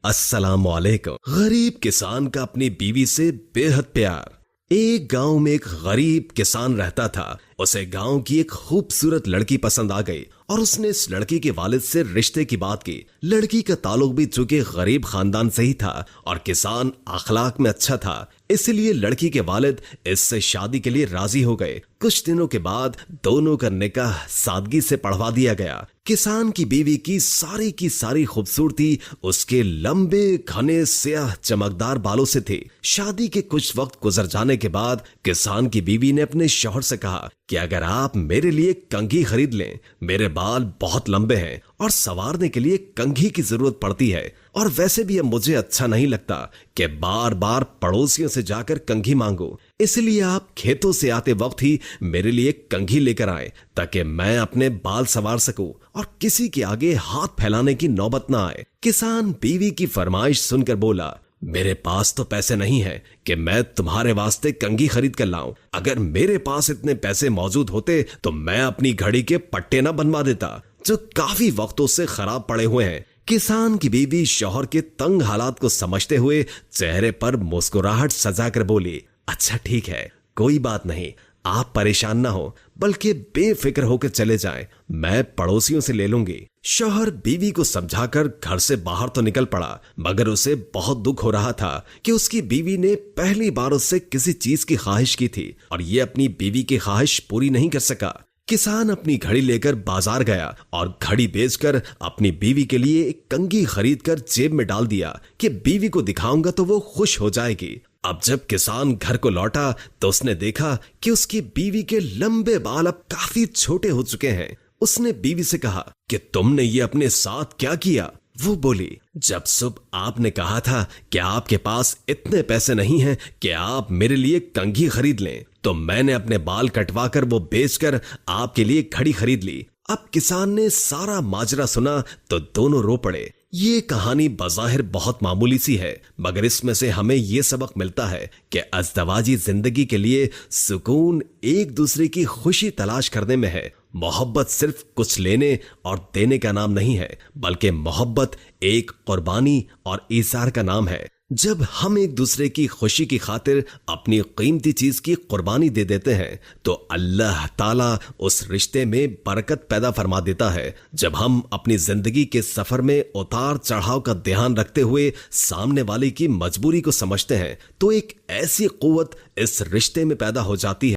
अस्सलामुअलैकुम। गरीब किसान का अपनी बीवी से बेहद प्यार। एक गांव में एक गरीब किसान रहता था। उसे गांव की एक खूबसूरत लड़की पसंद आ गई और उसने इस लड़की के वालिद से रिश्ते की बात की। लड़की का ताल्लुक भी चूंकि गरीब खानदान से ही था और किसान अखलाक में अच्छा था, इसलिए लड़की के वालिद इससे शादी के लिए राजी हो गए। कुछ दिनों के बाद दोनों का निकाह सादगी से पढ़वा दिया गया। किसान की बीवी की सारी खूबसूरती उसके लंबे घने स्याह चमकदार बालों से थी। शादी के कुछ वक्त गुजर जाने के बाद किसान की बीवी ने अपने शौहर से कहा कि अगर आप मेरे लिए कंघी खरीद लें, मेरे बाल बहुत लंबे हैं और संवारने के लिए कंघी की जरूरत पड़ती है, और वैसे भी अब मुझे अच्छा नहीं लगता कि बार बार पड़ोसियों से जाकर कंघी मांगू, इसलिए आप खेतों से आते वक्त ही मेरे लिए कंघी लेकर आए ताकि मैं अपने बाल संवार सकूं और किसी के आगे हाथ फैलाने की नौबत ना आए। किसान बीवी की फरमाइश सुनकर बोला, मेरे पास तो पैसे नहीं है कि मैं तुम्हारे वास्ते कंघी खरीद कर लाऊं। अगर मेरे पास इतने पैसे मौजूद होते तो मैं अपनी घड़ी के पट्टे न बनवा देता जो काफी वक्तों से खराब पड़े हुए हैं। किसान की बीवी शौहर के तंग हालात को समझते हुए चेहरे पर मुस्कुराहट सजाकर बोली, अच्छा ठीक है, कोई बात नहीं, आप परेशान ना हो, बल्कि बेफिक्र होकर चले जाएं, मैं पड़ोसियों से ले लूंगी। शौहर बीवी को समझाकर घर से बाहर तो निकल पड़ा, मगर उसे बहुत दुख हो रहा था कि उसकी बीवी ने पहली बार उससे किसी चीज की ख्वाहिश की थी और ये अपनी बीवी की ख्वाहिश पूरी नहीं कर सका। किसान अपनी घड़ी लेकर बाजार गया और घड़ी बेचकर अपनी बीवी के लिए एक कंघी खरीदकर जेब में डाल दिया कि बीवी को दिखाऊंगा तो वो खुश हो जाएगी। अब जब किसान घर को लौटा तो उसने देखा कि उसकी बीवी के लंबे बाल अब काफी छोटे हो चुके हैं। उसने बीवी से कहा कि तुमने ये अपने साथ क्या किया? वो बोली, जब सुबह आपने कहा था कि आपके पास इतने पैसे नहीं हैं कि आप मेरे लिए कंघी खरीद लें, तो मैंने अपने बाल कटवाकर वो बेचकर आपके लिए घड़ी खरीद ली। अब किसान ने सारा माजरा सुना तो दोनों रो पड़े। ये कहानी बज़ाहिर बहुत मामूली सी है, मगर इसमें से हमें ये सबक मिलता है कि अज़दवाजी जिंदगी के लिए सुकून एक दूसरे की खुशी तलाश करने में है। मोहब्बत सिर्फ कुछ लेने और देने का नाम नहीं है, बल्कि मोहब्बत एक कुर्बानी और ईसार का नाम है। जब हम एक दूसरे की खुशी की खातिर अपनी कीमती चीज की कुर्बानी दे देते हैं तो अल्लाह ताला उस रिश्ते में बरकत पैदा फरमा देता है। जब हम अपनी जिंदगी के सफर में उतार चढ़ाव का ध्यान रखते हुए सामने वाले की मजबूरी को समझते हैं तो एक ऐसी कुव्वत इस रिश्ते में पैदा हो जाती है